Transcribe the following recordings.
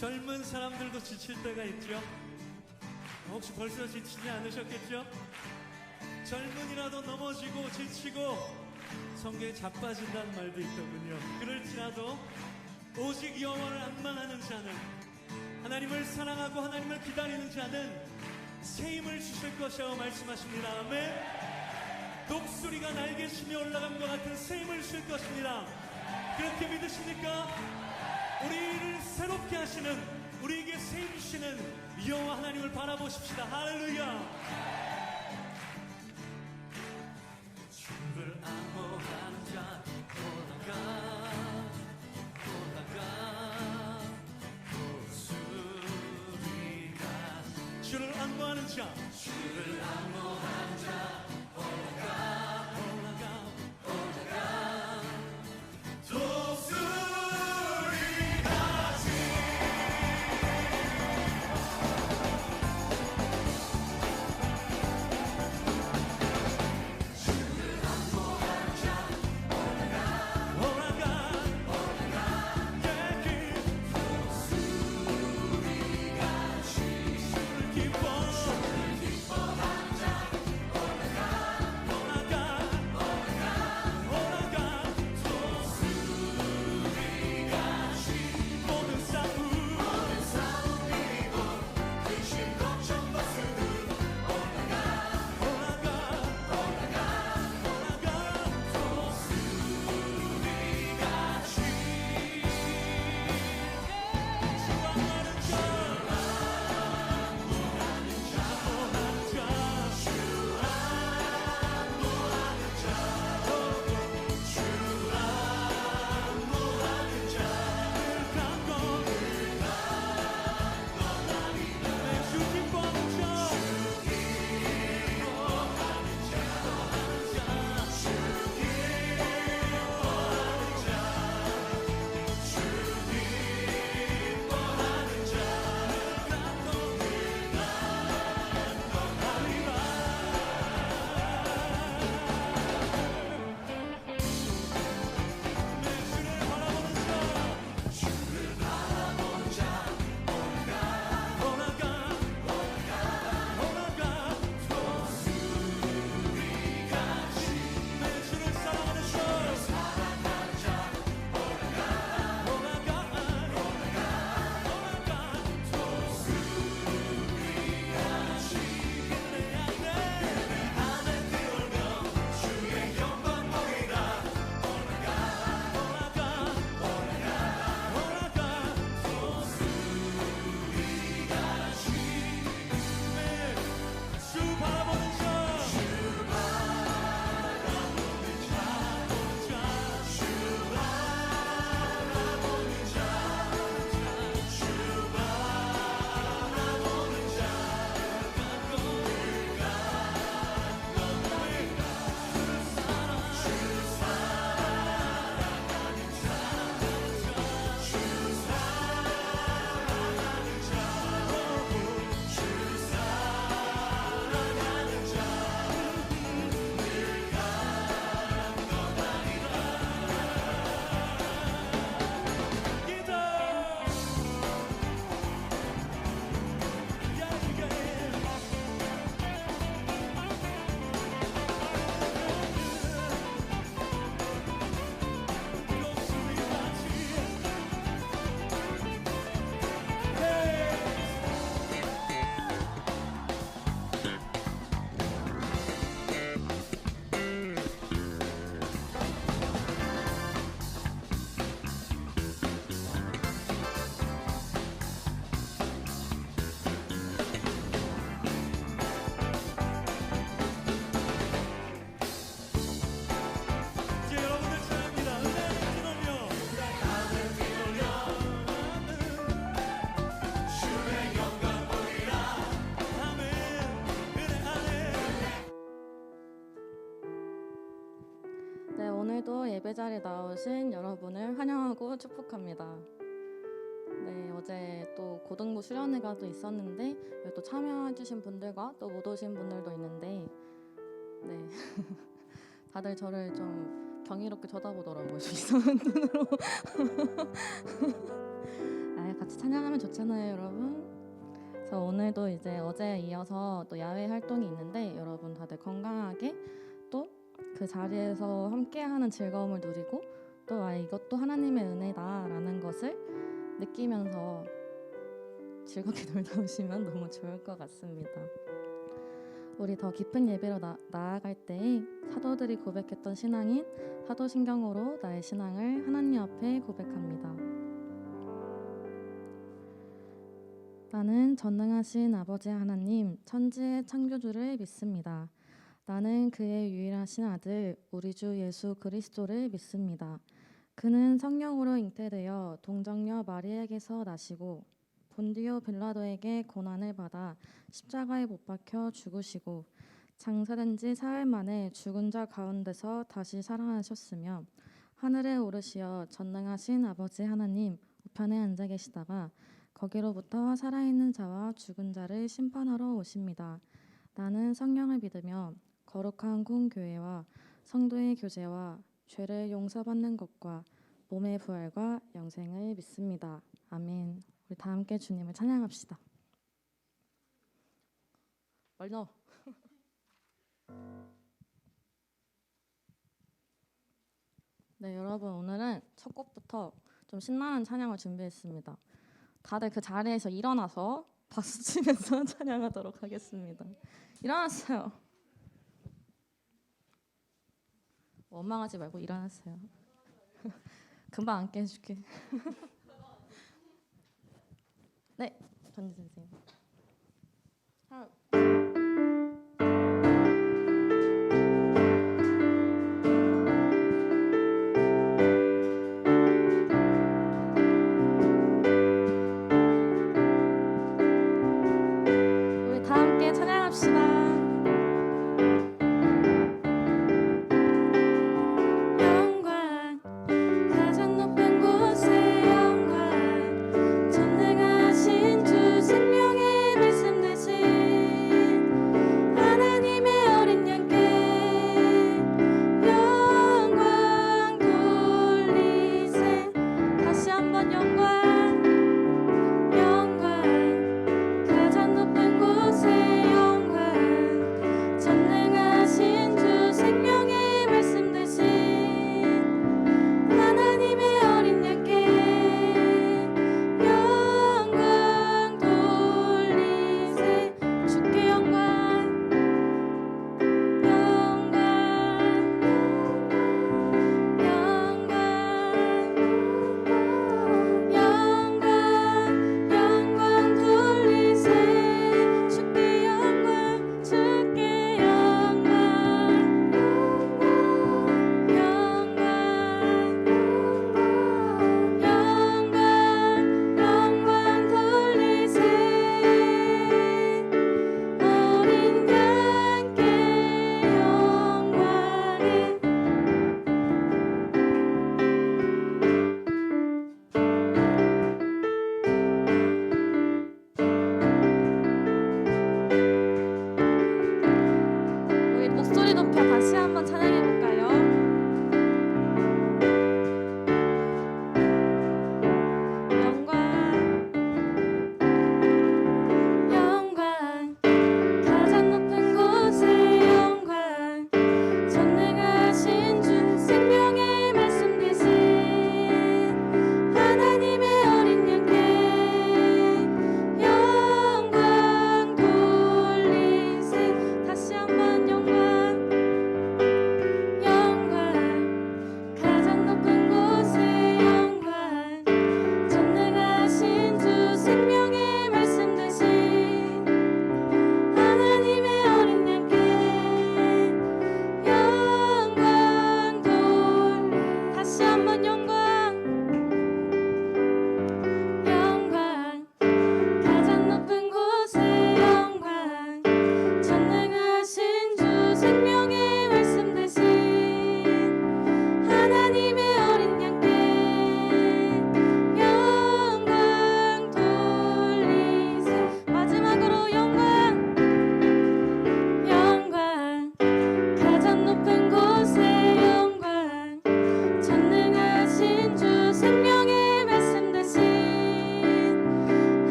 젊은 사람들도 지칠 때가 있죠. 혹시 벌써 지치지 않으셨겠죠? 젊은이라도 넘어지고 지치고 성경에 자빠진다는 말도 있더군요. 그럴지라도 오직 여호와를 앙망하는 자는, 하나님을 사랑하고 하나님을 기다리는 자는 새 힘을 주실 것이라고 말씀하십니다. 아멘. 독수리가 날개 치며 올라간 것 같은 새 힘을 주실 것입니다. 그렇게 믿으십니까? 우리를 새롭게 하시는, 우리에게 새 힘 주시는 여호와 하나님을 바라보십시다. 할렐루야. 주를 앙호하는 자 올라가 독수리가, 주를 앙호하는 자, 주를 앙호하는 자 올라가 독수리같이. 주를 앙호하는 자 올라가 예, 독수리같이. 주를 기뻐하는 자 올라가 독수리같이. 모든 싸움 이기고 근심 걱정 벗으며 올라가 독수리같이. 주왕하는 자 오늘도 예배 자리에 나오신 여러분을 환영하고 축복합니다. 네, 어제 또 고등부 수련회가 또 있었는데 여기 또 참여해주신 분들과 또 못 오신 분들도 있는데, 네, 다들 저를 좀 경이롭게 쳐다보더라고요. 이상한 눈으로. 같이 찬양하면 좋잖아요, 여러분. 그래서 오늘도 이제 어제에 이어서 또 야외 활동이 있는데 여러분 다들 건강하게 또 그 자리에서 함께하는 즐거움을 누리고 또 이것도 하나님의 은혜다라는 것을 느끼면서 즐겁게 놀다 오시면 너무 좋을 것 같습니다. 우리 더 깊은 예배로 나아갈 때에 사도들이 고백했던 신앙인 사도신경으로 나의 신앙을 하나님 앞에 고백합니다. 나는 전능하신 아버지 하나님, 천지의 창조주를 믿습니다. 나는 그의 유일하신 아들, 우리 주 예수 그리스도를 믿습니다. 그는 성령으로 잉태되어 동정녀 마리에게서 나시고 본디오 빌라도에게 고난을 받아 십자가에 못 박혀 죽으시고 장사된 지 사흘 만에 죽은 자 가운데서 다시 살아나셨으며 하늘에 오르시어 전능하신 아버지 하나님 우편에 앉아 계시다가 거기로부터 살아있는 자와 죽은 자를 심판하러 오십니다. 나는 성령을 믿으며 거룩한 공교회와 성도의 교제와 죄를 용서받는 것과 몸의 부활과 영생을 믿습니다. 아멘. 우리 다 함께 주님을 찬양합시다. 멀리 넣어. 네, 여러분 오늘은 첫 곡부터 좀 신나는 찬양을 준비했습니다. 다들 그 자리에서 일어나서 박수 치면서 찬양하도록 하겠습니다. 일어났어요. 원망하지 말고 일어났어요. 금방 앉게 해줄게. 네, 전지 선생님. 우리 다 함께 찬양합시다. 전능하신 주 생명의 말씀 대신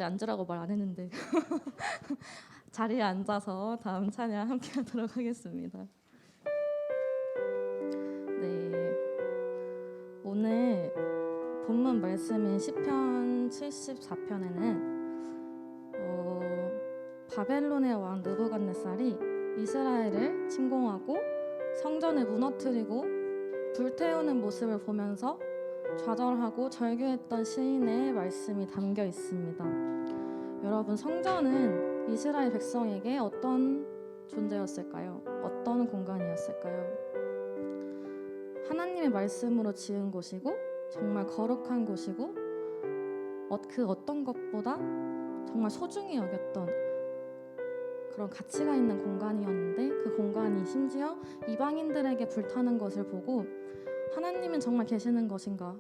아직 앉으라고 말 안 했는데 자리에 앉아서 다음 찬양 함께하도록 하겠습니다. 네, 오늘 본문 말씀인 시편 74편에는 바벨론의 왕 느부갓네살이 이스라엘을 침공하고 성전을 무너뜨리고 불태우는 모습을 보면서 좌절하고 절규했던 시인의 말씀이 담겨 있습니다. 여러분, 성전은 이스라엘 백성에게 어떤 존재였을까요? 어떤 공간이었을까요? 하나님의 말씀으로 지은 곳이고 정말 거룩한 곳이고 그 어떤 것보다 정말 소중히 여겼던 그런 가치가 있는 공간이었는데, 그 공간이 심지어 이방인들에게 불타는 것을 보고 하나님은 정말 계시는 것인가?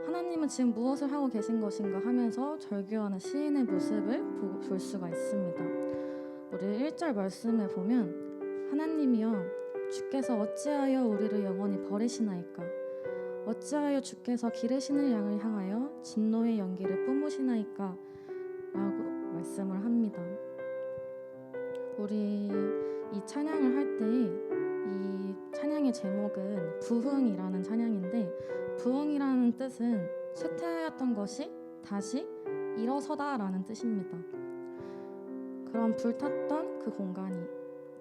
하나님은 지금 무엇을 하고 계신 것인가? 하면서 절규하는 시인의 모습을 볼 수가 있습니다. 우리 1절 말씀에 보면 하나님이여 주께서 어찌하여 우리를 영원히 버리시나이까? 어찌하여 주께서 기르시는 양을 향하여 진노의 연기를 뿜으시나이까? 라고 말씀을 합니다. 우리 이 찬양을 할 때 이 찬양의 제목은 부흥이라는 찬양인데, 부흥이라는 뜻은 쇠퇴하였던 것이 다시 일어서다라는 뜻입니다. 그런 불탔던 그 공간이,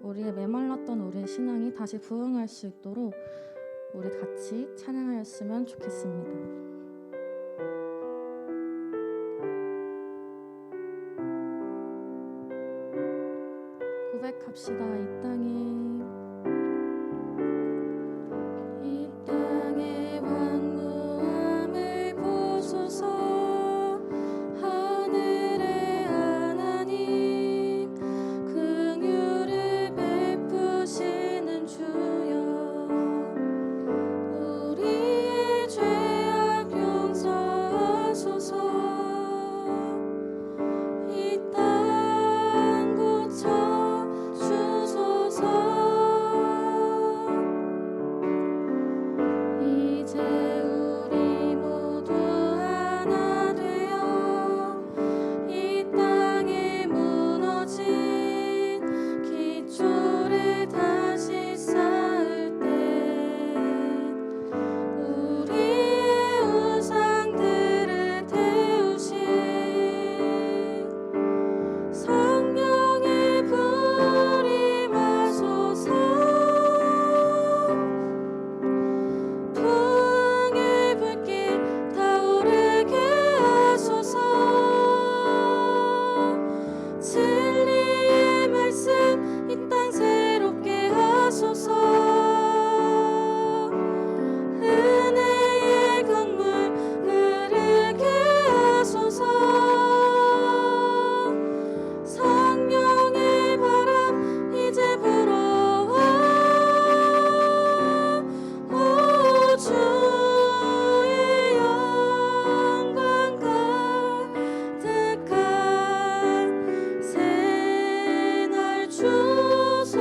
우리의 메말랐던 우리의 신앙이 다시 부흥할 수 있도록 우리 같이 찬양하였으면 좋겠습니다. 고백합시다. 이 땅의 완무함을 보소서. 하늘의 하나님 긍휼을 베푸시는 주여, 우리의 죄악 용서하소서. 이 땅 고쳐 주소서. 이제 우리 모두 하나 되어 이 땅에 무너진 기초를 다시 쌓을 때 우리의 우상들을 태우신 성령의 불이 마소서. 부흥의 불길 타오르게 하소서. 진리의 말씀 이 땅 새롭게 하소서. 은혜의 강물 흐르게 하소서. 성령의 바람 이제 불어와. 오 주의 영광 가득한 새날 주소서.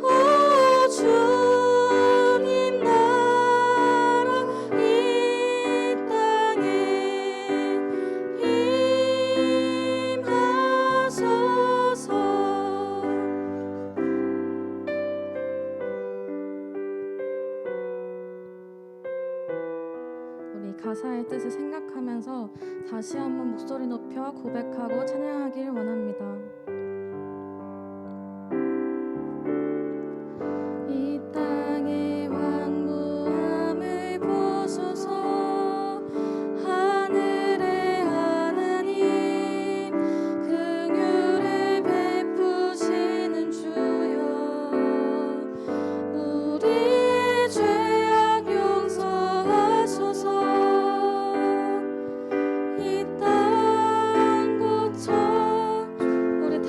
오 주님 나라 이 땅에 임하소서. 우리 가사의 뜻을 생각하면서 다시 한번 목소리 높여 고백하고 찬양하길 원합니다. 이 땅의 완무함을 보소서. 하늘의 하나님 긍휼을 베푸시는 주여, 우리의 죄악 용서하소서. 이 땅 고쳐, 우리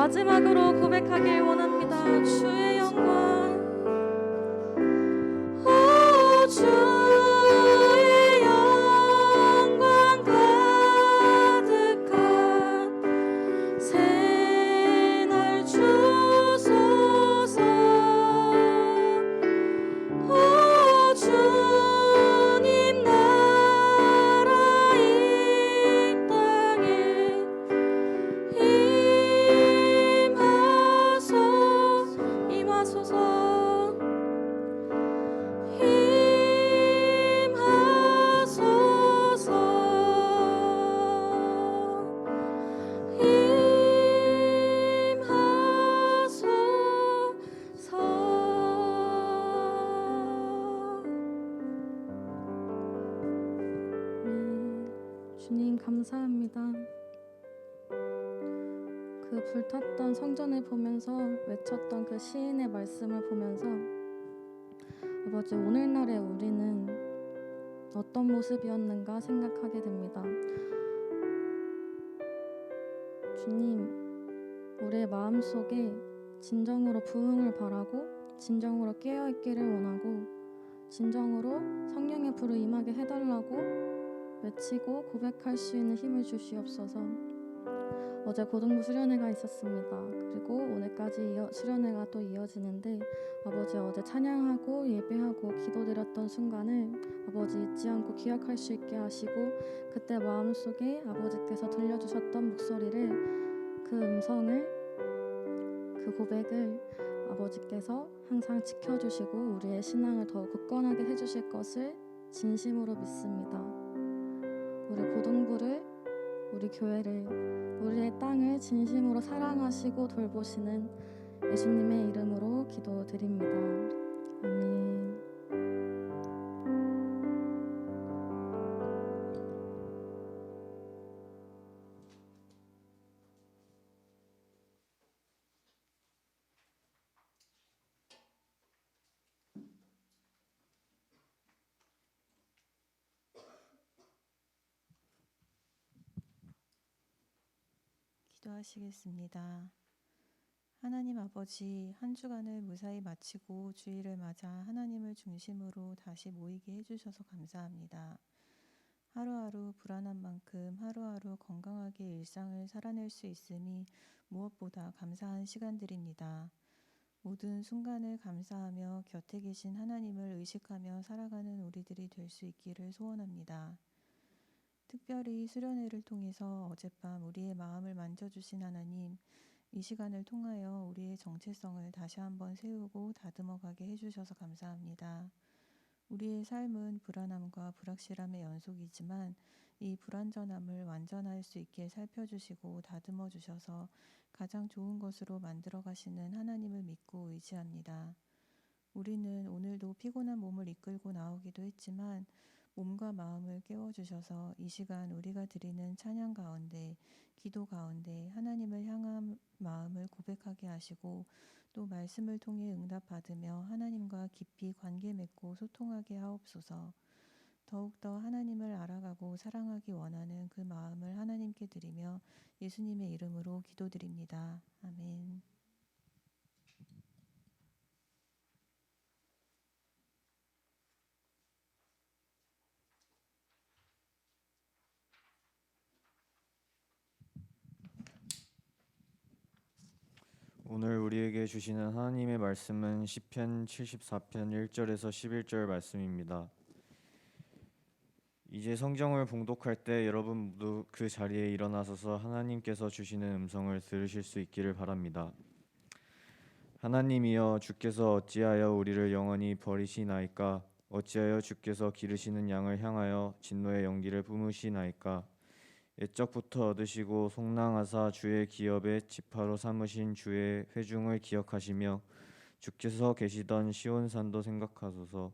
마지막으로 고백하길 원합니다. 주의 영광, 오 주의 영광 가득한 새날 주소서. 오 주님 나라 이 땅에 임하소서. 주님 감사합니다. 그 불탔던 성전을 보면서 외쳤던 그 시인의 말씀을 보면서 아버지, 오늘날의 우리는 어떤 모습이었는가 생각하게 됩니다. 주님, 우리의 마음속에 진정으로 부흥을 바라고 진정으로 깨어있기를 원하고 진정으로 성령의 불을 임하게 해달라고 외치고 고백할 수 있는 힘을 주시옵소서. 어제 고등부 수련회가 있었습니다. 그리고 오늘까지 수련회가 또 이어지는데 아버지, 어제 찬양하고 예배하고 기도드렸던 순간을 아버지 잊지 않고 기억할 수 있게 하시고 그때 마음속에 아버지께서 들려주셨던 목소리를, 그 음성을, 그 고백을 아버지께서 항상 지켜주시고 우리의 신앙을 더 굳건하게 해주실 것을 진심으로 믿습니다. 우리 고등부를, 우리 교회를, 우리의 땅을 진심으로 사랑하시고 돌보시는 예수님의 이름으로 기도드립니다. 아멘. 기도하시겠습니다. 하나님 아버지, 한 주간을 무사히 마치고 주일을 맞아 하나님을 중심으로 다시 모이게 해주셔서 감사합니다. 하루하루 불안한 만큼 하루하루 건강하게 일상을 살아낼 수 있음이 무엇보다 감사한 시간들입니다. 모든 순간을 감사하며 곁에 계신 하나님을 의식하며 살아가는 우리들이 될 수 있기를 소원합니다. 특별히 수련회를 통해서 어젯밤 우리의 마음을 만져주신 하나님, 이 시간을 통하여 우리의 정체성을 다시 한번 세우고 다듬어가게 해주셔서 감사합니다. 우리의 삶은 불안함과 불확실함의 연속이지만 이 불완전함을 완전할 수 있게 살펴주시고 다듬어 주셔서 가장 좋은 것으로 만들어 가시는 하나님을 믿고 의지합니다. 우리는 오늘도 피곤한 몸을 이끌고 나오기도 했지만 몸과 마음을 깨워주셔서 이 시간 우리가 드리는 찬양 가운데, 기도 가운데 하나님을 향한 마음을 고백하게 하시고 또 말씀을 통해 응답받으며 하나님과 깊이 관계 맺고 소통하게 하옵소서. 더욱더 하나님을 알아가고 사랑하기 원하는 그 마음을 하나님께 드리며 예수님의 이름으로 기도드립니다. 아멘. 오늘 우리에게 주시는 하나님의 말씀은 시편 74편 1절에서 11절 말씀입니다. 이제 성경을 봉독할 때 여러분 모두 그 자리에 일어나셔서 하나님께서 주시는 음성을 들으실 수 있기를 바랍니다. 하나님이여, 주께서 어찌하여 우리를 영원히 버리시나이까? 어찌하여 주께서 기르시는 양을 향하여 진노의 연기를 뿜으시나이까? 옛적부터 얻으시고 속량하사 주의 기업의 지파로 삼으신 주의 회중을 기억하시며 주께서 계시던 시온산도 생각하소서.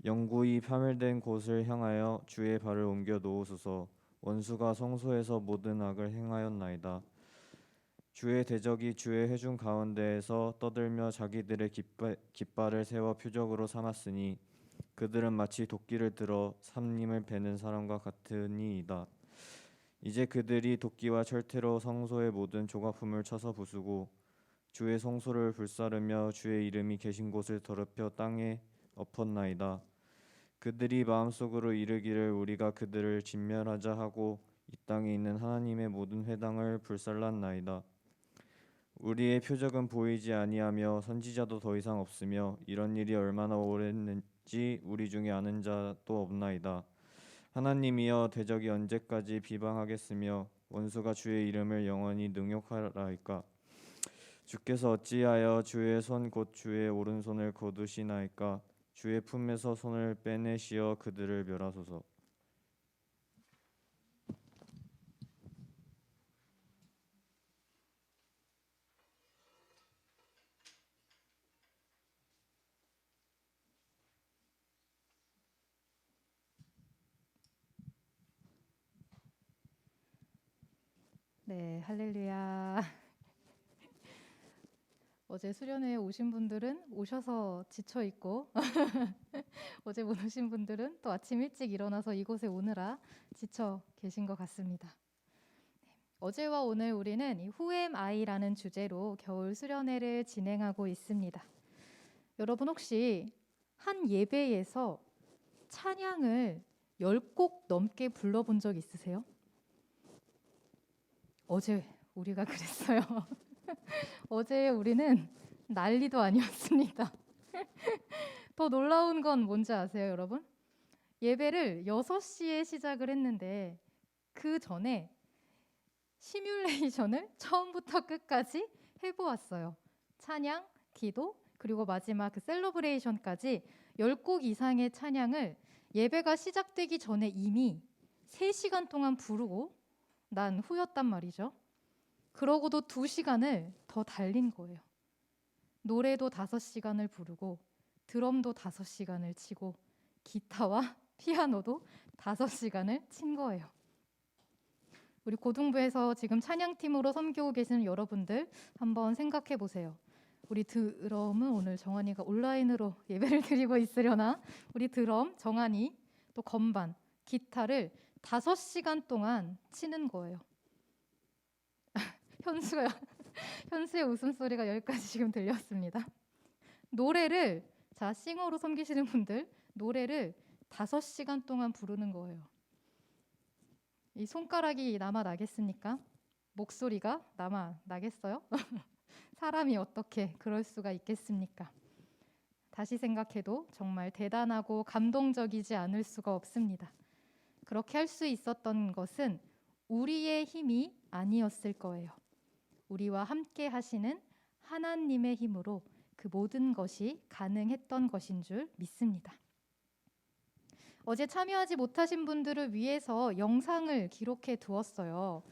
영구히 파멸된 곳을 향하여 주의 발을 옮겨 놓으소서. 원수가 성소에서 모든 악을 행하였나이다. 주의 대적이 주의 회중 가운데에서 떠들며 자기들의 깃발을 세워 표적으로 삼았으니 그들은 마치 도끼를 들어 삼림을 베는 사람과 같으니이다. 이제 그들이 도끼와 철퇴로 성소의 모든 조각품을 쳐서 부수고 주의 성소를 불사르며 주의 이름이 계신 곳을 더럽혀 땅에 엎었나이다. 그들이 마음속으로 이르기를 우리가 그들을 진멸하자 하고 이 땅에 있는 하나님의 모든 회당을 불살랐나이다. 우리의 표적은 보이지 아니하며 선지자도 더 이상 없으며 이런 일이 얼마나 오랬는지 우리 중에 아는 자도 없나이다. 하나님이여 대적이 언제까지 비방하겠으며 원수가 주의 이름을 영원히 능욕하라이까. 주께서 어찌하여 주의 손 곧 주의 오른손을 거두시나이까. 주의 품에서 손을 빼내시어 그들을 멸하소서. 네, 할렐루야. 어제 수련회에 오신 분들은 오셔서 지쳐 있고 어제 못 오신 분들은 또 아침 일찍 일어나서 이곳에 오느라 지쳐 계신 것 같습니다. 어제와 오늘 우리는 이 Who am I라는 주제로 겨울 수련회를 진행하고 있습니다. 여러분 혹시 한 예배에서 찬양을 10곡 넘게 불러본 적 있으세요? 어제 우리가 그랬어요. 어제 우리는 난리도 아니었습니다. 더 놀라운 건 뭔지 아세요, 여러분? 예배를 6시에 시작을 했는데 그 전에 시뮬레이션을 처음부터 끝까지 해보았어요. 찬양, 기도, 그리고 마지막 그 셀러브레이션까지 10곡 이상의 찬양을 예배가 시작되기 전에 이미 3시간 동안 부르고 난 후였단 말이죠. 그러고도 2시간을 더 달린 거예요. 노래도 5시간을 부르고 드럼도 5시간을 치고 기타와 피아노도 5시간을 친 거예요. 우리 고등부에서 지금 찬양팀으로 섬기고 계시는 여러분들 한번 생각해 보세요. 우리 드럼은 오늘 정한이가 온라인으로 예배를 드리고 있으려나? 우리 드럼, 정한이, 또 건반, 기타를 5시간 동안 치는 거예요. 현수의 웃음소리가 여기까지 지금 들렸습니다. 노래를, 자, 싱어로 섬기시는 분들, 노래를 5시간 동안 부르는 거예요. 이 손가락이 남아 나겠습니까? 목소리가 남아 나겠어요? 사람이 어떻게 그럴 수가 있겠습니까? 다시 생각해도 정말 대단하고 감동적이지 않을 수가 없습니다. 그렇게 할 수 있었던 것은 우리의 힘이 아니었을 거예요. 우리와 함께 하시는 하나님의 힘으로 그 모든 것이 가능했던 것인 줄 믿습니다. 어제 참여하지 못하신 분들을 위해서 영상을 기록해 두었어요.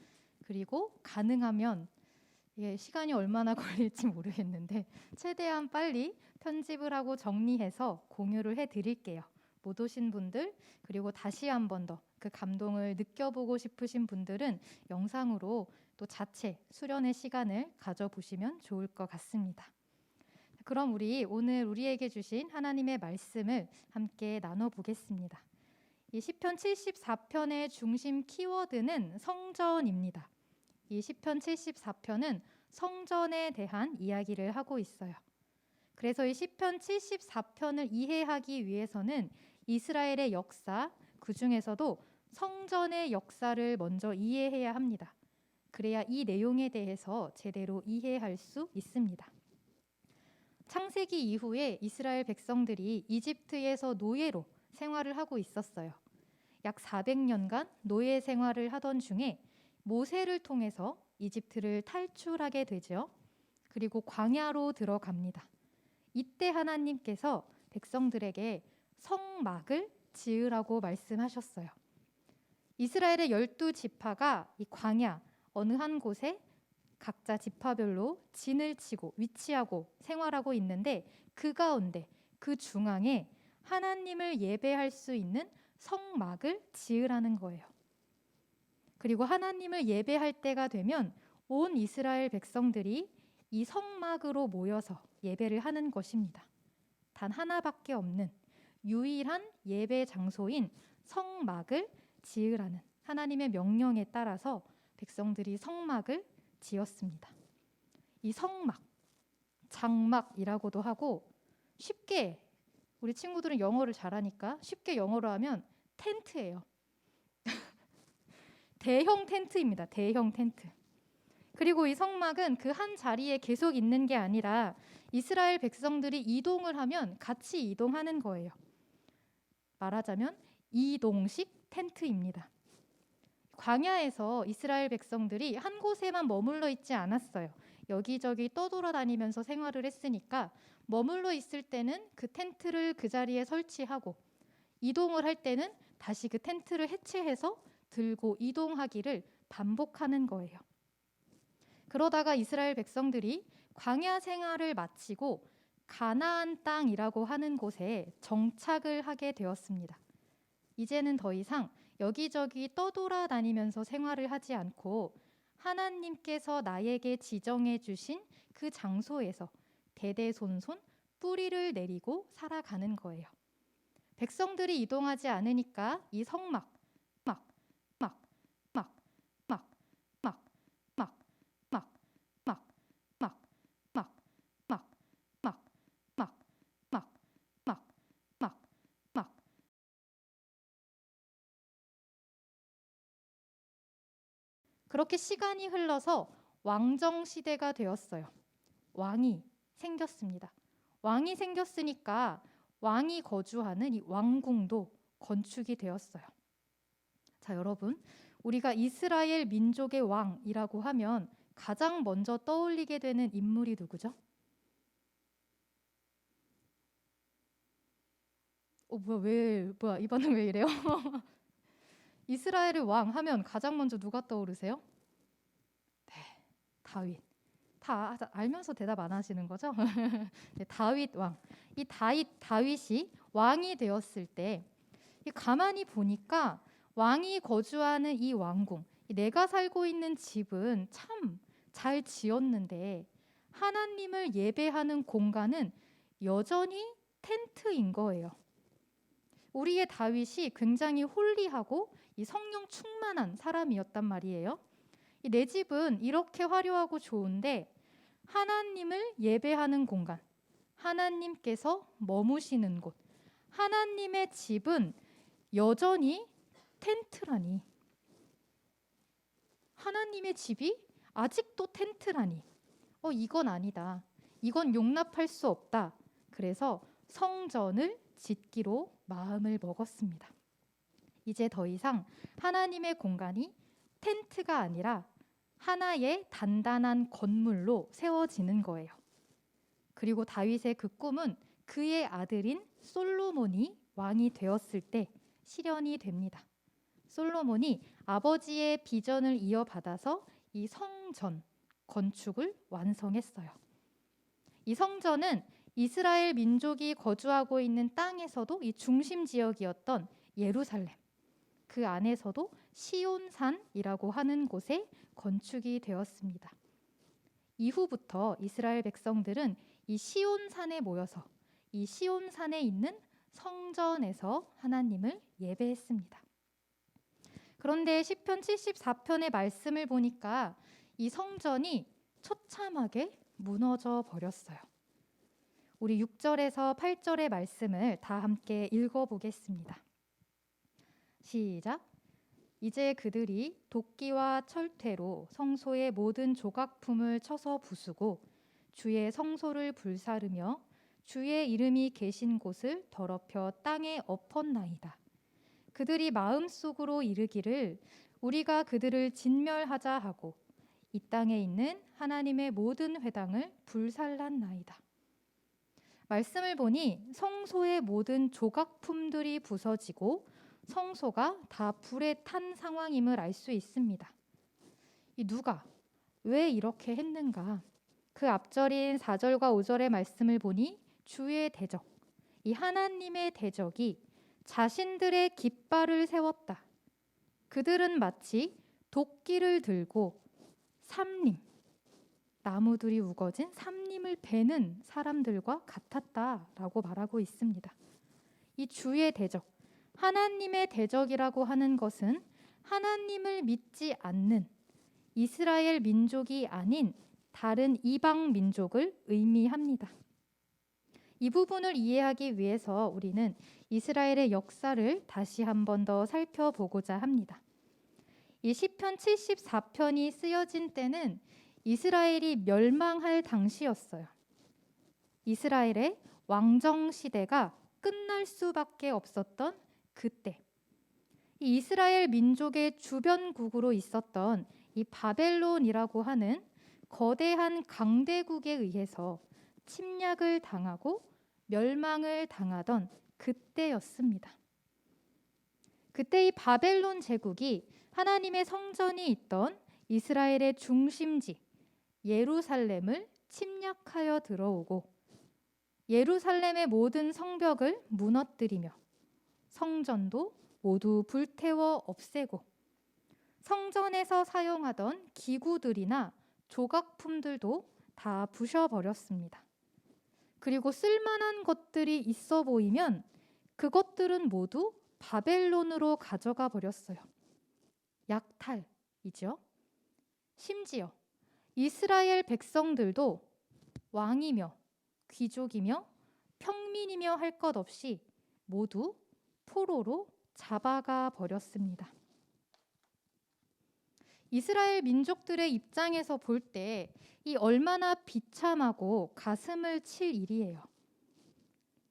그리고 가능하면 이게 시간이 얼마나 걸릴지 모르겠는데 최대한 빨리 편집을 하고 정리해서 공유를 해드릴게요. 못 오신 분들, 그리고 다시 한 번 더 그 감동을 느껴보고 싶으신 분들은 영상으로 또 자체 수련의 시간을 가져보시면 좋을 것 같습니다. 그럼 우리 오늘 우리에게 주신 하나님의 말씀을 함께 나눠보겠습니다. 이 시편 74편의 중심 키워드는 성전입니다. 이 시편 74편은 성전에 대한 이야기를 하고 있어요. 그래서 이 시편 74편을 이해하기 위해서는 이스라엘의 역사, 그 중에서도 성전의 역사를 먼저 이해해야 합니다. 그래야 이 내용에 대해서 제대로 이해할 수 있습니다. 창세기 이후에 이스라엘 백성들이 이집트에서 노예로 생활을 하고 있었어요. 약 400년간 노예 생활을 하던 중에 모세를 통해서 이집트를 탈출하게 되죠. 그리고 광야로 들어갑니다. 이때 하나님께서 백성들에게 성막을 지으라고 말씀하셨어요. 이스라엘의 12지파가 이 광야 어느 한 곳에 각자 지파별로 진을 치고 위치하고 생활하고 있는데 그 가운데 그 중앙에 하나님을 예배할 수 있는 성막을 지으라는 거예요. 그리고 하나님을 예배할 때가 되면 온 이스라엘 백성들이 이 성막으로 모여서 예배를 하는 것입니다. 단 하나밖에 없는 유일한 예배 장소인 성막을 지으라는 하나님의 명령에 따라서 백성들이 성막을 지었습니다. 이 성막, 장막이라고도 하고 쉽게 우리 친구들은 영어를 잘하니까 쉽게 영어로 하면 텐트예요. 대형 텐트입니다. 대형 텐트. 그리고 이 성막은 그 한 자리에 계속 있는 게 아니라 이스라엘 백성들이 이동을 하면 같이 이동하는 거예요. 말하자면 이동식 텐트입니다. 광야에서 이스라엘 백성들이 한 곳에만 머물러 있지 않았어요. 여기저기 떠돌아다니면서 생활을 했으니까 머물러 있을 때는 그 텐트를 그 자리에 설치하고 이동을 할 때는 다시 그 텐트를 해체해서 들고 이동하기를 반복하는 거예요. 그러다가 이스라엘 백성들이 광야 생활을 마치고 가나안 땅이라고 하는 곳에 정착을 하게 되었습니다. 이제는 더 이상 여기저기 떠돌아다니면서 생활을 하지 않고 하나님께서 나에게 지정해 주신 그 장소에서 대대손손 뿌리를 내리고 살아가는 거예요. 백성들이 이동하지 않으니까 이 성막, 그렇게 시간이 흘러서 왕정 시대가 되었어요. 왕이 생겼습니다. 왕이 생겼으니까 왕이 거주하는 이 왕궁도 건축이 되었어요. 자, 여러분, 우리가 이스라엘 민족의 왕이라고 하면 가장 먼저 떠올리게 되는 인물이 누구죠? 뭐야, 이 반응 왜 이래요? 이스라엘의 왕 하면 가장 먼저 누가 떠오르세요? 네, 다윗. 다 알면서 대답 안 하시는 거죠? 네, 다윗 왕. 이 다윗이 왕이 되었을 때 가만히 보니까 왕이 거주하는 이 왕궁, 내가 살고 있는 집은 참 잘 지었는데 하나님을 예배하는 공간은 여전히 텐트인 거예요. 우리의 다윗이 굉장히 홀리하고 이 성령 충만한 사람이었단 말이에요. 내 집은 이렇게 화려하고 좋은데 하나님을 예배하는 공간, 하나님께서 머무시는 곳, 하나님의 집은 여전히 텐트라니. 하나님의 집이 아직도 텐트라니. 이건 아니다. 이건 용납할 수 없다. 그래서 성전을 짓기로 마음을 먹었습니다. 이제 더 이상 하나님의 공간이 텐트가 아니라 하나의 단단한 건물로 세워지는 거예요. 그리고 다윗의 그 꿈은 그의 아들인 솔로몬이 왕이 되었을 때 실현이 됩니다. 솔로몬이 아버지의 비전을 이어받아서 이 성전 건축을 완성했어요. 이 성전은 이스라엘 민족이 거주하고 있는 땅에서도 이 중심 지역이었던 예루살렘, 그 안에서도 시온산이라고 하는 곳에 건축이 되었습니다. 이후부터 이스라엘 백성들은 이 시온산에 모여서 이 시온산에 있는 성전에서 하나님을 예배했습니다. 그런데 시편 74편의 말씀을 보니까 이 성전이 처참하게 무너져 버렸어요. 우리 6절에서 8절의 말씀을 다 함께 읽어보겠습니다. 시작. 이제 그들이 도끼와 철퇴로 성소의 모든 조각품을 쳐서 부수고 주의 성소를 불사르며 주의 이름이 계신 곳을 더럽혀 땅에 엎었나이다. 그들이 마음속으로 이르기를 우리가 그들을 진멸하자 하고 이 땅에 있는 하나님의 모든 회당을 불살랐나이다. 말씀을 보니 성소의 모든 조각품들이 부서지고 성소가 다 불에 탄 상황임을 알 수 있습니다. 누가 왜 이렇게 했는가? 그 앞절인 4절과 5절의 말씀을 보니 주의 대적, 이 하나님의 대적이 자신들의 깃발을 세웠다. 그들은 마치 도끼를 들고 삼림, 나무들이 우거진 삼림을 베는 사람들과 같았다라고 말하고 있습니다. 이 주의 대적, 하나님의 대적이라고 하는 것은 하나님을 믿지 않는 이스라엘 민족이 아닌 다른 이방 민족을 의미합니다. 이 부분을 이해하기 위해서 우리는 이스라엘의 역사를 다시 한 번 더 살펴보고자 합니다. 이 시편 74편이 쓰여진 때는 이스라엘이 멸망할 당시였어요. 이스라엘의 왕정 시대가 끝날 수밖에 없었던 그때, 이 이스라엘 민족의 주변국으로 있었던 이 바벨론이라고 하는 거대한 강대국에 의해서 침략을 당하고 멸망을 당하던 그때였습니다. 그때 이 바벨론 제국이 하나님의 성전이 있던 이스라엘의 중심지 예루살렘을 침략하여 들어오고 예루살렘의 모든 성벽을 무너뜨리며 성전도 모두 불태워 없애고 성전에서 사용하던 기구들이나 조각품들도 다 부셔버렸습니다. 그리고 쓸만한 것들이 있어 보이면 그것들은 모두 바벨론으로 가져가 버렸어요. 약탈이죠. 심지어 이스라엘 백성들도 왕이며 귀족이며 평민이며 할 것 없이 모두 포로로 잡아가 버렸습니다. 이스라엘 민족들의 입장에서 볼 때 이 얼마나 비참하고 가슴을 칠 일이에요.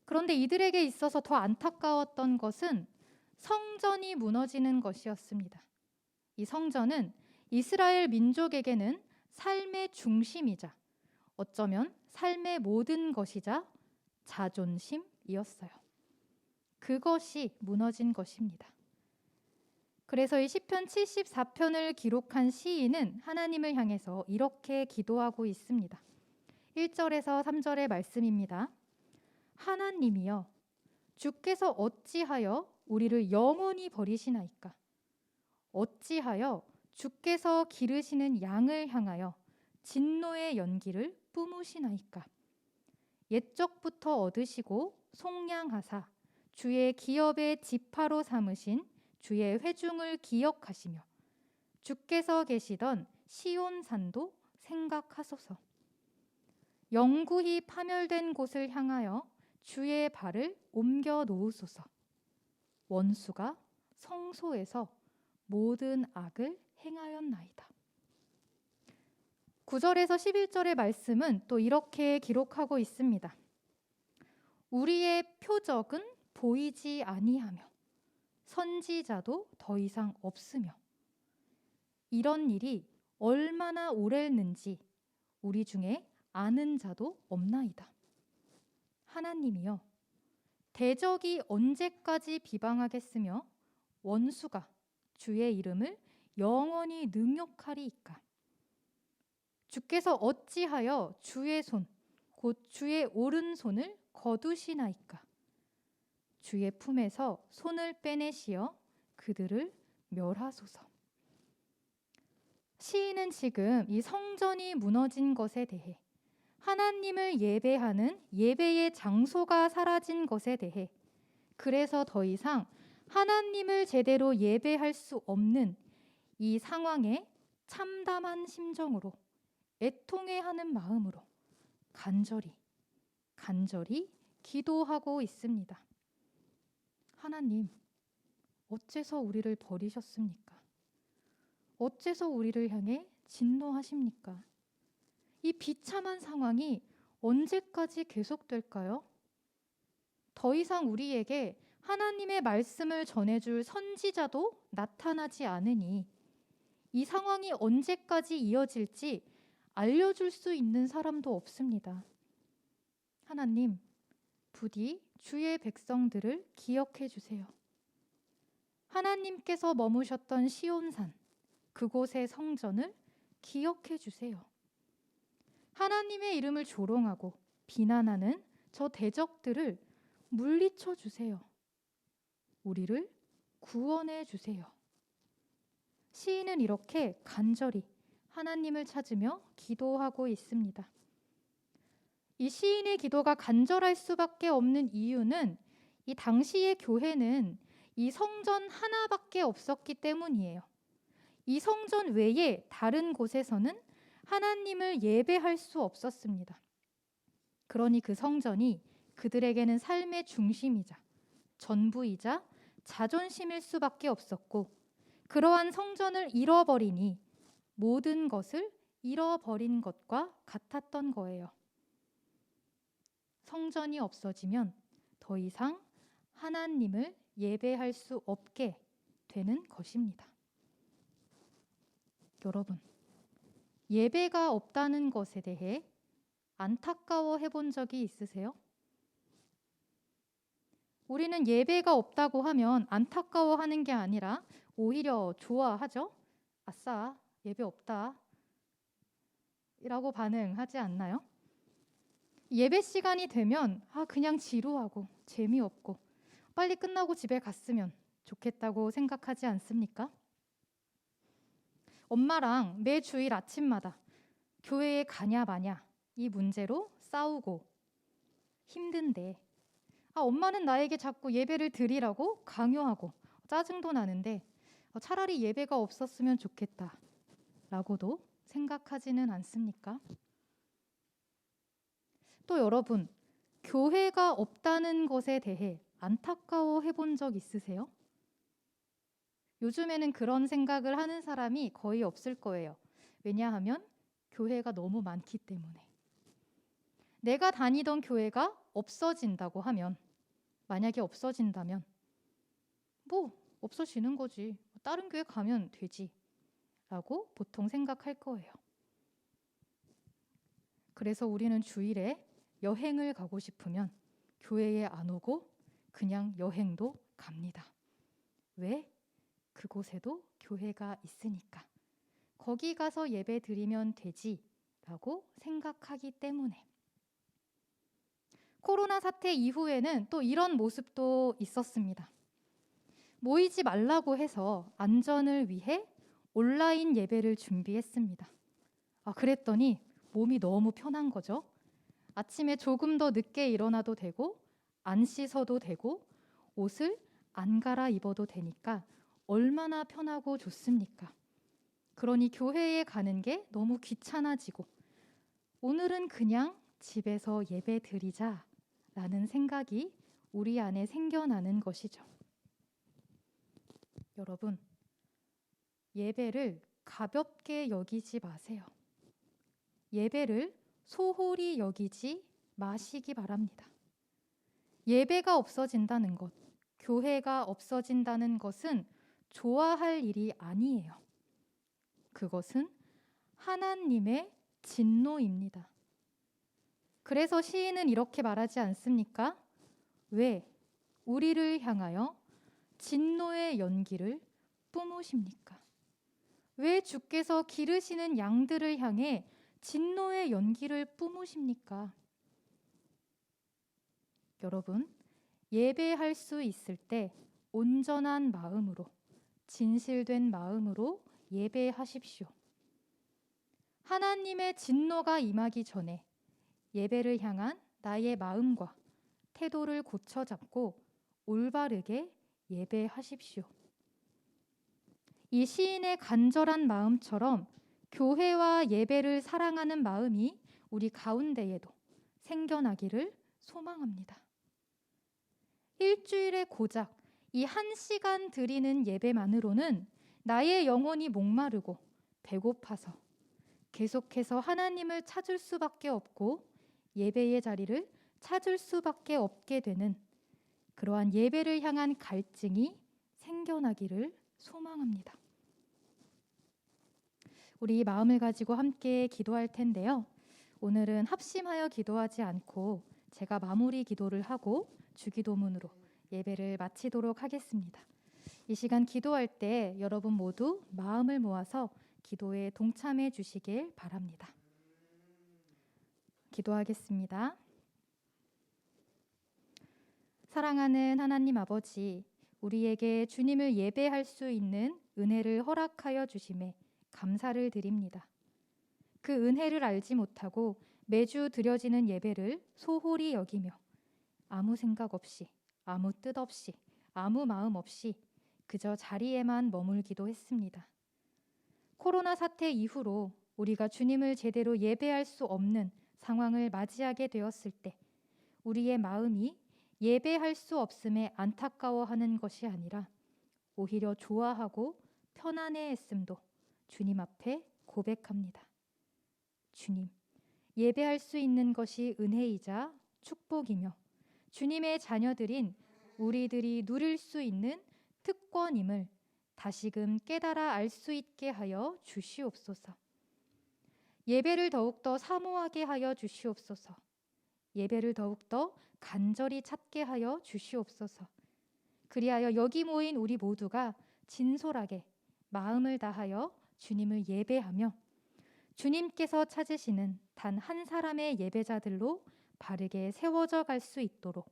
그런데 이들에게 있어서 더 안타까웠던 것은 성전이 무너지는 것이었습니다. 이 성전은 이스라엘 민족에게는 삶의 중심이자 어쩌면 삶의 모든 것이자 자존심이었어요. 그것이 무너진 것입니다. 그래서 이 시편 74편을 기록한 시인은 하나님을 향해서 이렇게 기도하고 있습니다. 1절에서 3절의 말씀입니다. 하나님이여, 주께서 어찌하여 우리를 영원히 버리시나이까? 어찌하여 주께서 기르시는 양을 향하여 진노의 연기를 뿜으시나이까? 옛적부터 얻으시고 속량하사 주의 기업의 지파로 삼으신 주의 회중을 기억하시며 주께서 계시던 시온산도 생각하소서. 영구히 파멸된 곳을 향하여 주의 발을 옮겨 놓으소서. 원수가 성소에서 모든 악을 행하였나이다. 9절에서 11절의 말씀은 또 이렇게 기록하고 있습니다. 우리의 표적은 보이지 아니하며 선지자도 더 이상 없으며 이런 일이 얼마나 오래는지 우리 중에 아는 자도 없나이다. 하나님이여, 대적이 언제까지 비방하겠으며 원수가 주의 이름을 영원히 능욕하리이까? 주께서 어찌하여 주의 손, 곧 주의 오른손을 거두시나이까? 주의 품에서 손을 빼내시어 그들을 멸하소서. 시인은 지금 이 성전이 무너진 것에 대해, 하나님을 예배하는 예배의 장소가 사라진 것에 대해, 그래서 더 이상 하나님을 제대로 예배할 수 없는 이 상황에 참담한 심정으로, 애통해하는 마음으로 간절히 기도하고 있습니다. 하나님, 어째서 우리를 버리셨습니까? 어째서 우리를 향해 진노하십니까? 이 비참한 상황이 언제까지 계속될까요? 더 이상 우리에게 하나님의 말씀을 전해줄 선지자도 나타나지 않으니 이 상황이 언제까지 이어질지 알려줄 수 있는 사람도 없습니다. 하나님, 부디 주의 백성들을 기억해 주세요. 하나님께서 머무셨던 시온산, 그곳의 성전을 기억해 주세요. 하나님의 이름을 조롱하고 비난하는 저 대적들을 물리쳐 주세요. 우리를 구원해 주세요. 시인은 이렇게 간절히 하나님을 찾으며 기도하고 있습니다. 이 시인의 기도가 간절할 수밖에 없는 이유는 이 당시의 교회는 이 성전 하나밖에 없었기 때문이에요. 이 성전 외에 다른 곳에서는 하나님을 예배할 수 없었습니다. 그러니 그 성전이 그들에게는 삶의 중심이자 전부이자 자존심일 수밖에 없었고, 그러한 성전을 잃어버리니 모든 것을 잃어버린 것과 같았던 거예요. 성전이 없어지면 더 이상 하나님을 예배할 수 없게 되는 것입니다. 여러분, 예배가 없다는 것에 대해 안타까워 해본 적이 있으세요? 우리는 예배가 없다고 하면 안타까워하는 게 아니라 오히려 좋아하죠? 아싸, 예배 없다 이라고 반응하지 않나요? 예배 시간이 되면 그냥 지루하고 재미없고 빨리 끝나고 집에 갔으면 좋겠다고 생각하지 않습니까? 엄마랑 매 주일 아침마다 교회에 가냐 마냐 이 문제로 싸우고 힘든데 엄마는 나에게 자꾸 예배를 드리라고 강요하고 짜증도 나는데 차라리 예배가 없었으면 좋겠다 라고도 생각하지는 않습니까? 또 여러분, 교회가 없다는 것에 대해 안타까워 해본 적 있으세요? 요즘에는 그런 생각을 하는 사람이 거의 없을 거예요. 왜냐하면 교회가 너무 많기 때문에. 내가 다니던 교회가 없어진다고 하면, 만약에 없어진다면 없어지는 거지, 다른 교회 가면 되지 라고 보통 생각할 거예요. 그래서 우리는 주일에 여행을 가고 싶으면 교회에 안 오고 그냥 여행도 갑니다. 왜? 그곳에도 교회가 있으니까. 거기 가서 예배 드리면 되지 라고 생각하기 때문에. 코로나 사태 이후에는 또 이런 모습도 있었습니다. 모이지 말라고 해서 안전을 위해 온라인 예배를 준비했습니다. 그랬더니 몸이 너무 편한 거죠. 아침에 조금 더 늦게 일어나도 되고 안 씻어도 되고 옷을 안 갈아입어도 되니까 얼마나 편하고 좋습니까? 그러니 교회에 가는 게 너무 귀찮아지고 오늘은 그냥 집에서 예배 드리자라는 생각이 우리 안에 생겨나는 것이죠. 여러분, 예배를 가볍게 여기지 마세요. 예배를 소홀히 여기지 마시기 바랍니다. 예배가 없어진다는 것, 교회가 없어진다는 것은 좋아할 일이 아니에요. 그것은 하나님의 진노입니다. 그래서 시인은 이렇게 말하지 않습니까? 왜 우리를 향하여 진노의 연기를 뿜으십니까? 왜 주께서 기르시는 양들을 향해 진노의 연기를 뿜으십니까? 여러분, 예배할 수 있을 때 온전한 마음으로, 진실된 마음으로 예배하십시오. 하나님의 진노가 임하기 전에 예배를 향한 나의 마음과 태도를 고쳐잡고 올바르게 예배하십시오. 이 시인의 간절한 마음처럼 교회와 예배를 사랑하는 마음이 우리 가운데에도 생겨나기를 소망합니다. 일주일에 고작 이 1시간 드리는 예배만으로는 나의 영혼이 목마르고 배고파서 계속해서 하나님을 찾을 수밖에 없고 예배의 자리를 찾을 수밖에 없게 되는 그러한 예배를 향한 갈증이 생겨나기를 소망합니다. 우리 마음을 가지고 함께 기도할 텐데요. 오늘은 합심하여 기도하지 않고 제가 마무리 기도를 하고 주기도문으로 예배를 마치도록 하겠습니다. 이 시간 기도할 때 여러분 모두 마음을 모아서 기도에 동참해 주시길 바랍니다. 기도하겠습니다. 사랑하는 하나님 아버지, 우리에게 주님을 예배할 수 있는 은혜를 허락하여 주심에 감사를 드립니다. 그 은혜를 알지 못하고 매주 드려지는 예배를 소홀히 여기며 아무 생각 없이, 아무 뜻 없이, 아무 마음 없이 그저 자리에만 머물기도 했습니다. 코로나 사태 이후로 우리가 주님을 제대로 예배할 수 없는 상황을 맞이하게 되었을 때 우리의 마음이 예배할 수 없음에 안타까워하는 것이 아니라 오히려 좋아하고 편안해했음도 주님 앞에 고백합니다. 주님, 예배할 수 있는 것이 은혜이자 축복이며 주님의 자녀들인 우리들이 누릴 수 있는 특권임을 다시금 깨달아 알 수 있게 하여 주시옵소서. 예배를 더욱더 사모하게 하여 주시옵소서. 예배를 더욱더 간절히 찾게 하여 주시옵소서. 그리하여 여기 모인 우리 모두가 진솔하게 마음을 다하여 주님을 예배하며 주님께서 찾으시는 단 한 사람의 예배자들로 바르게 세워져 갈 수 있도록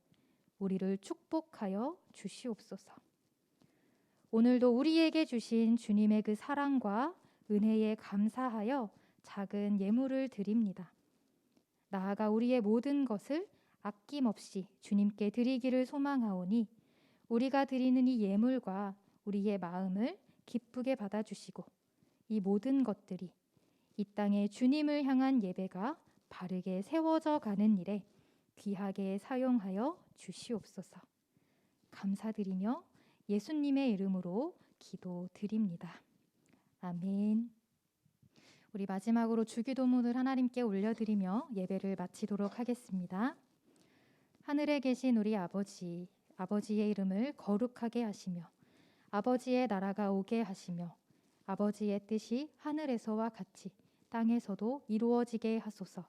우리를 축복하여 주시옵소서. 오늘도 우리에게 주신 주님의 그 사랑과 은혜에 감사하여 작은 예물을 드립니다. 나아가 우리의 모든 것을 아낌없이 주님께 드리기를 소망하오니 우리가 드리는 이 예물과 우리의 마음을 기쁘게 받아주시고 이 모든 것들이 이 땅에 주님을 향한 예배가 바르게 세워져 가는 일에 귀하게 사용하여 주시옵소서. 감사드리며 예수님의 이름으로 기도드립니다. 아멘. 우리 마지막으로 주기도문을 하나님께 올려드리며 예배를 마치도록 하겠습니다. 하늘에 계신 우리 아버지, 아버지의 이름을 거룩하게 하시며 아버지의 나라가 오게 하시며 아버지의 뜻이 하늘에서와 같이 땅에서도 이루어지게 하소서.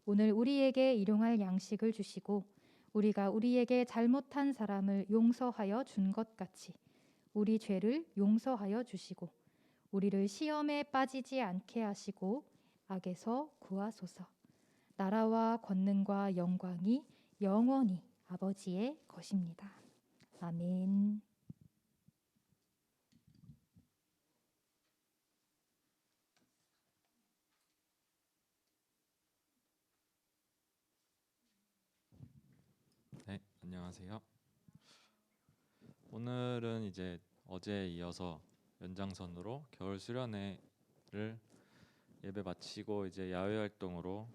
오늘 우리에게 일용할 양식을 주시고 우리가 우리에게 잘못한 사람을 용서하여 준 것 같이 우리 죄를 용서하여 주시고 우리를 시험에 빠지지 않게 하시고 악에서 구하소서. 나라와 권능과 영광이 영원히 아버지의 것입니다. 아멘. 네, 안녕하세요. 오늘은 이제 어제에 이어서 연장선으로 겨울 수련회를 예배 마치고 이제 야외 활동으로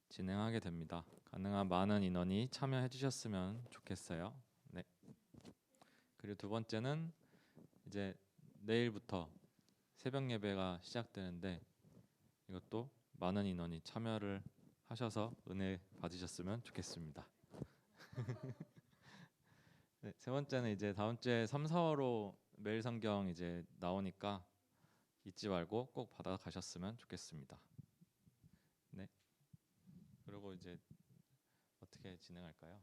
진행하게 됩니다. 가능한 많은 인원이 참여해 주셨으면 좋겠어요. 네. 그리고 두 번째는 이제 내일부터 새벽 예배가 시작되는데 이것도 많은 인원이 참여를 하셔서 은혜 받으셨으면 좋겠습니다. 네, 세 번째는 이제 다음 주에 3, 4월로 매일 성경 이제 나오니까 잊지 말고 꼭 받아 가셨으면 좋겠습니다. 네. 그리고 이제 어떻게 진행할까요?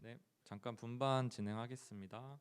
네, 잠깐 분반 진행하겠습니다.